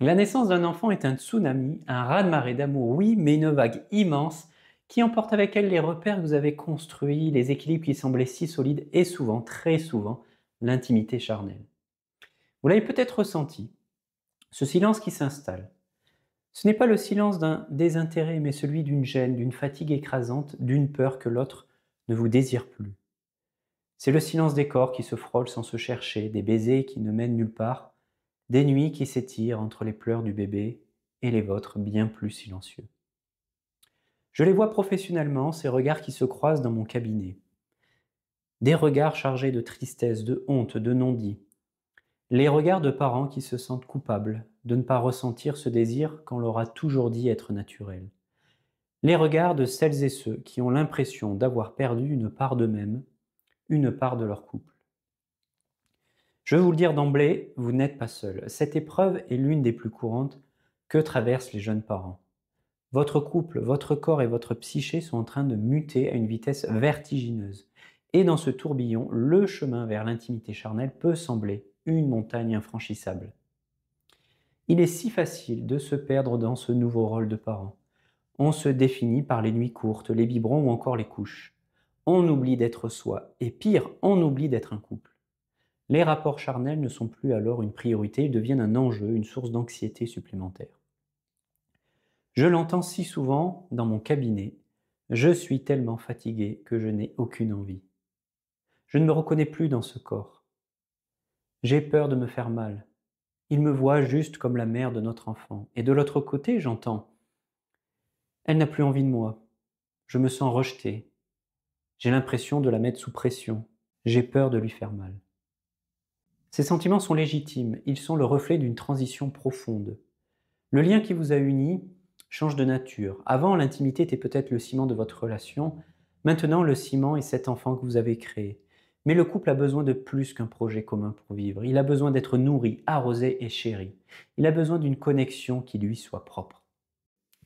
La naissance d'un enfant est un tsunami, un raz-de-marée d'amour, oui, mais une vague immense qui emporte avec elle les repères que vous avez construits, les équilibres qui semblaient si solides et souvent, très souvent, l'intimité charnelle. Vous l'avez peut-être ressenti, ce silence qui s'installe. Ce n'est pas le silence d'un désintérêt, mais celui d'une gêne, d'une fatigue écrasante, d'une peur que l'autre ne vous désire plus. C'est le silence des corps qui se frôlent sans se chercher, des baisers qui ne mènent nulle part, des nuits qui s'étirent entre les pleurs du bébé et les vôtres bien plus silencieux. Je les vois professionnellement, ces regards qui se croisent dans mon cabinet. Des regards chargés de tristesse, de honte, de non-dit. Les regards de parents qui se sentent coupables de ne pas ressentir ce désir qu'on leur a toujours dit être naturel. Les regards de celles et ceux qui ont l'impression d'avoir perdu une part d'eux-mêmes, une part de leur couple. Je veux vous le dire d'emblée, vous n'êtes pas seul. Cette épreuve est l'une des plus courantes que traversent les jeunes parents. Votre couple, votre corps et votre psyché sont en train de muter à une vitesse vertigineuse. Et dans ce tourbillon, le chemin vers l'intimité charnelle peut sembler une montagne infranchissable. Il est si facile de se perdre dans ce nouveau rôle de parent. On se définit par les nuits courtes, les biberons ou encore les couches. On oublie d'être soi, et pire, on oublie d'être un couple. Les rapports charnels ne sont plus alors une priorité, ils deviennent un enjeu, une source d'anxiété supplémentaire. Je l'entends si souvent dans mon cabinet. Je suis tellement fatigué que je n'ai aucune envie. Je ne me reconnais plus dans ce corps. J'ai peur de me faire mal. Il me voit juste comme la mère de notre enfant. Et de l'autre côté, j'entends. Elle n'a plus envie de moi. Je me sens rejeté. J'ai l'impression de la mettre sous pression. J'ai peur de lui faire mal. Ces sentiments sont légitimes. Ils sont le reflet d'une transition profonde. Le lien qui vous a uni change de nature. Avant, l'intimité était peut-être le ciment de votre relation. Maintenant, le ciment est cet enfant que vous avez créé. Mais le couple a besoin de plus qu'un projet commun pour vivre. Il a besoin d'être nourri, arrosé et chéri. Il a besoin d'une connexion qui lui soit propre.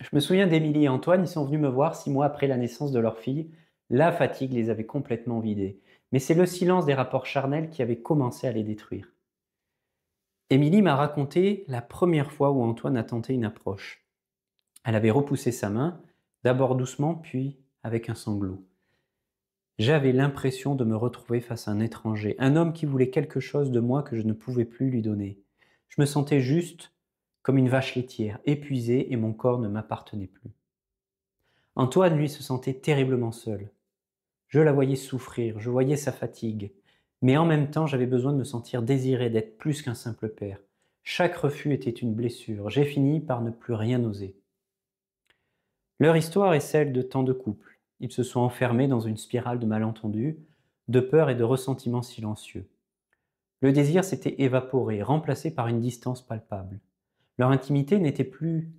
Je me souviens d'Émilie et Antoine, ils sont venus me voir 6 mois après la naissance de leur fille. La fatigue les avait complètement vidés. Mais c'est le silence des rapports charnels qui avait commencé à les détruire. Émilie m'a raconté la première fois où Antoine a tenté une approche. Elle avait repoussé sa main, d'abord doucement, puis avec un sanglot. J'avais l'impression de me retrouver face à un étranger, un homme qui voulait quelque chose de moi que je ne pouvais plus lui donner. Je me sentais juste comme une vache laitière, épuisée et mon corps ne m'appartenait plus. Antoine, lui, se sentait terriblement seul. Je la voyais souffrir, je voyais sa fatigue. Mais en même temps, j'avais besoin de me sentir désiré, d'être plus qu'un simple père. Chaque refus était une blessure. J'ai fini par ne plus rien oser. Leur histoire est celle de tant de couples. Ils se sont enfermés dans une spirale de malentendus, de peur et de ressentiments silencieux. Le désir s'était évaporé, remplacé par une distance palpable. Leur intimité n'était plus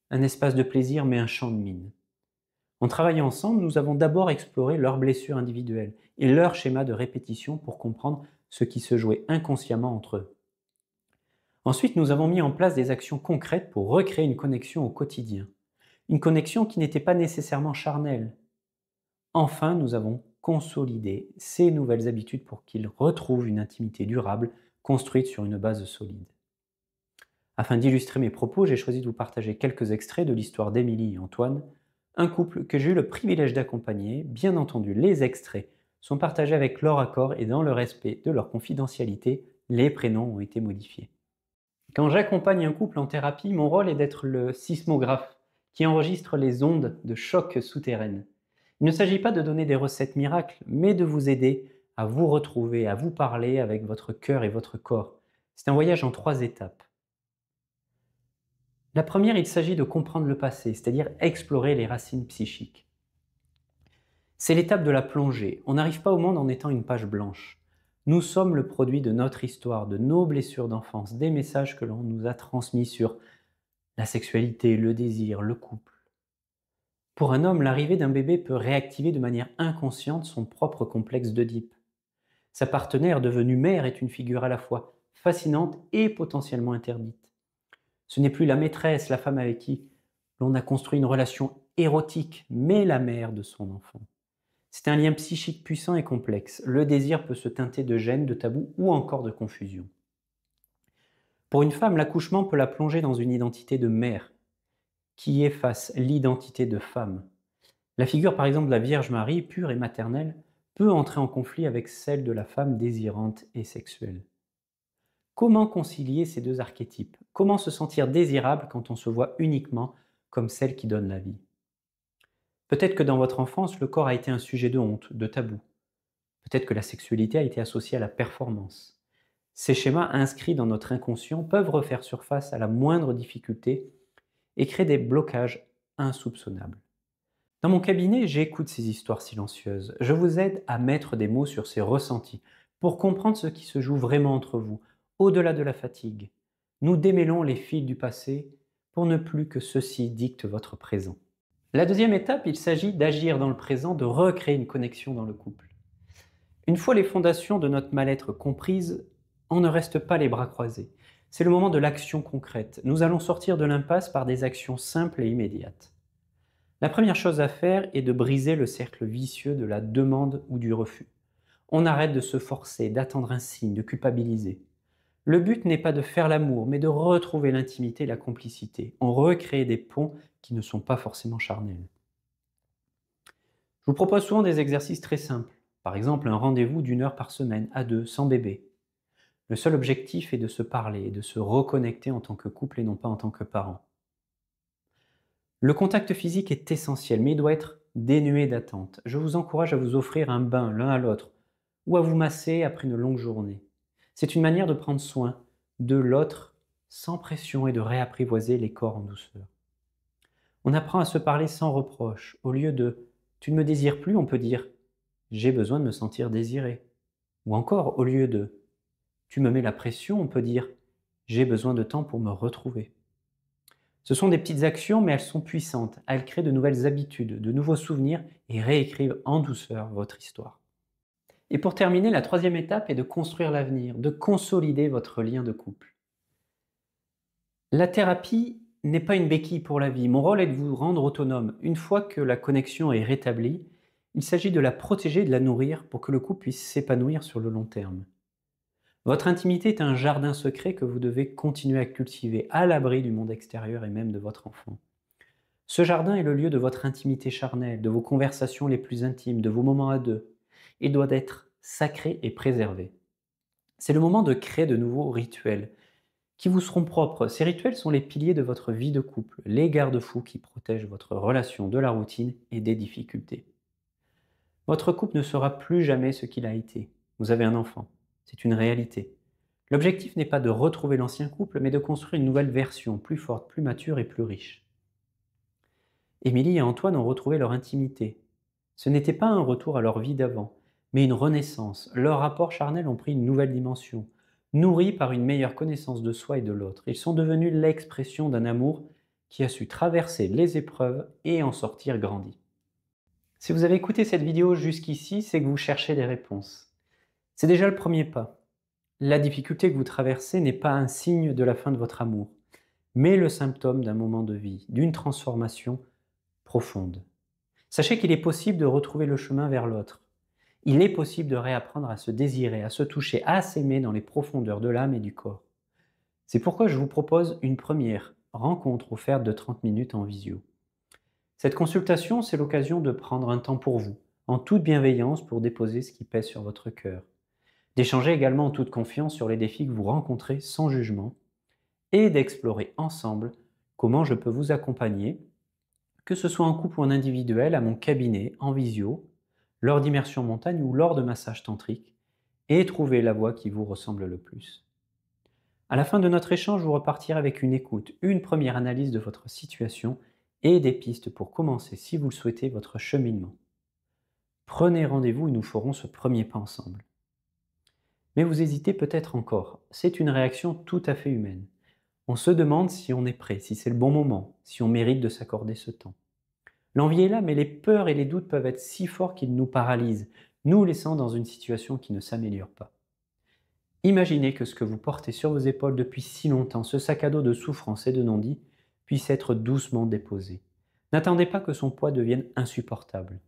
un espace de plaisir, mais un champ de mine. En travaillant ensemble, nous avons d'abord exploré leurs blessures individuelles et leur schéma de répétition pour comprendre ce qui se jouait inconsciemment entre eux. Ensuite, nous avons mis en place des actions concrètes pour recréer une connexion au quotidien. Une connexion qui n'était pas nécessairement charnelle. Enfin, nous avons consolidé ces nouvelles habitudes pour qu'ils retrouvent une intimité durable, construite sur une base solide. Afin d'illustrer mes propos, j'ai choisi de vous partager quelques extraits de l'histoire d'Émilie et Antoine, un couple que j'ai eu le privilège d'accompagner. Bien entendu, les extraits sont partagés avec leur accord et dans le respect de leur confidentialité, les prénoms ont été modifiés. Quand j'accompagne un couple en thérapie, mon rôle est d'être le sismographe qui enregistre les ondes de choc souterraines. Il ne s'agit pas de donner des recettes miracles, mais de vous aider à vous retrouver, à vous parler avec votre cœur et votre corps. C'est un voyage en 3 étapes. La première, il s'agit de comprendre le passé, c'est-à-dire explorer les racines psychiques. C'est l'étape de la plongée. On n'arrive pas au monde en étant une page blanche. Nous sommes le produit de notre histoire, de nos blessures d'enfance, des messages que l'on nous a transmis sur la sexualité, le désir, le couple. Pour un homme, l'arrivée d'un bébé peut réactiver de manière inconsciente son propre complexe d'Oedipe. Sa partenaire devenue mère est une figure à la fois fascinante et potentiellement interdite. Ce n'est plus la maîtresse, la femme avec qui l'on a construit une relation érotique, mais la mère de son enfant. C'est un lien psychique puissant et complexe. Le désir peut se teinter de gêne, de tabou ou encore de confusion. Pour une femme, l'accouchement peut la plonger dans une identité de mère, qui efface l'identité de femme. La figure par exemple de la Vierge Marie, pure et maternelle, peut entrer en conflit avec celle de la femme désirante et sexuelle. Comment concilier ces deux archétypes? Comment se sentir désirable quand on se voit uniquement comme celle qui donne la vie? Peut-être que dans votre enfance, le corps a été un sujet de honte, de tabou. Peut-être que la sexualité a été associée à la performance. Ces schémas inscrits dans notre inconscient peuvent refaire surface à la moindre difficulté et créer des blocages insoupçonnables. Dans mon cabinet, j'écoute ces histoires silencieuses. Je vous aide à mettre des mots sur ces ressentis pour comprendre ce qui se joue vraiment entre vous, au-delà de la fatigue. Nous démêlons les fils du passé pour ne plus que ceux-ci dictent votre présent. La deuxième étape, il s'agit d'agir dans le présent, de recréer une connexion dans le couple. Une fois les fondations de notre mal-être comprises, on ne reste pas les bras croisés. C'est le moment de l'action concrète. Nous allons sortir de l'impasse par des actions simples et immédiates. La première chose à faire est de briser le cercle vicieux de la demande ou du refus. On arrête de se forcer, d'attendre un signe, de culpabiliser. Le but n'est pas de faire l'amour, mais de retrouver l'intimité et la complicité. On recrée des ponts qui ne sont pas forcément charnels. Je vous propose souvent des exercices très simples. Par exemple, un rendez-vous d'1 heure par semaine, à deux, sans bébé. Le seul objectif est de se parler et de se reconnecter en tant que couple et non pas en tant que parent. Le contact physique est essentiel, mais il doit être dénué d'attente. Je vous encourage à vous offrir un bain l'un à l'autre ou à vous masser après une longue journée. C'est une manière de prendre soin de l'autre sans pression et de réapprivoiser les corps en douceur. On apprend à se parler sans reproche. Au lieu de « tu ne me désires plus », on peut dire « j'ai besoin de me sentir désiré ». Ou encore, au lieu de « tu me mets la pression », on peut dire « j'ai besoin de temps pour me retrouver ». Ce sont des petites actions, mais elles sont puissantes. Elles créent de nouvelles habitudes, de nouveaux souvenirs et réécrivent en douceur votre histoire. Et pour terminer, la troisième étape est de construire l'avenir, de consolider votre lien de couple. La thérapie n'est pas une béquille pour la vie. Mon rôle est de vous rendre autonome. Une fois que la connexion est rétablie, il s'agit de la protéger et de la nourrir pour que le couple puisse s'épanouir sur le long terme. Votre intimité est un jardin secret que vous devez continuer à cultiver à l'abri du monde extérieur et même de votre enfant. Ce jardin est le lieu de votre intimité charnelle, de vos conversations les plus intimes, de vos moments à deux. Il doit être sacré et préservé. C'est le moment de créer de nouveaux rituels qui vous seront propres. Ces rituels sont les piliers de votre vie de couple, les garde-fous qui protègent votre relation de la routine et des difficultés. Votre couple ne sera plus jamais ce qu'il a été. Vous avez un enfant. C'est une réalité. L'objectif n'est pas de retrouver l'ancien couple, mais de construire une nouvelle version, plus forte, plus mature et plus riche. Émilie et Antoine ont retrouvé leur intimité. Ce n'était pas un retour à leur vie d'avant, mais une renaissance. Leurs rapports charnels ont pris une nouvelle dimension, nourris par une meilleure connaissance de soi et de l'autre. Ils sont devenus l'expression d'un amour qui a su traverser les épreuves et en sortir grandi. Si vous avez écouté cette vidéo jusqu'ici, c'est que vous cherchez des réponses. C'est déjà le premier pas. La difficulté que vous traversez n'est pas un signe de la fin de votre amour, mais le symptôme d'un moment de vie, d'une transformation profonde. Sachez qu'il est possible de retrouver le chemin vers l'autre. Il est possible de réapprendre à se désirer, à se toucher, à s'aimer dans les profondeurs de l'âme et du corps. C'est pourquoi je vous propose une première rencontre offerte de 30 minutes en visio. Cette consultation, c'est l'occasion de prendre un temps pour vous, en toute bienveillance pour déposer ce qui pèse sur votre cœur. D'échanger également en toute confiance sur les défis que vous rencontrez sans jugement et d'explorer ensemble comment je peux vous accompagner, que ce soit en couple ou en individuel, à mon cabinet, en visio, lors d'immersion montagne ou lors de massages tantriques, et trouver la voie qui vous ressemble le plus. À la fin de notre échange, vous repartirez avec une écoute, une première analyse de votre situation et des pistes pour commencer, si vous le souhaitez, votre cheminement. Prenez rendez-vous et nous ferons ce premier pas ensemble. Mais vous hésitez peut-être encore. C'est une réaction tout à fait humaine. On se demande si on est prêt, si c'est le bon moment, si on mérite de s'accorder ce temps. L'envie est là, mais les peurs et les doutes peuvent être si forts qu'ils nous paralysent, nous laissant dans une situation qui ne s'améliore pas. Imaginez que ce que vous portez sur vos épaules depuis si longtemps, ce sac à dos de souffrance et de non-dit, puisse être doucement déposé. N'attendez pas que son poids devienne insupportable.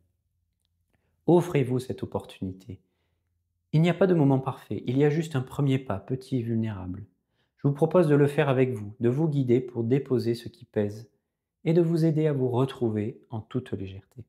Offrez-vous cette opportunité. Il n'y a pas de moment parfait, il y a juste un premier pas, petit et vulnérable. Je vous propose de le faire avec vous, de vous guider pour déposer ce qui pèse et de vous aider à vous retrouver en toute légèreté.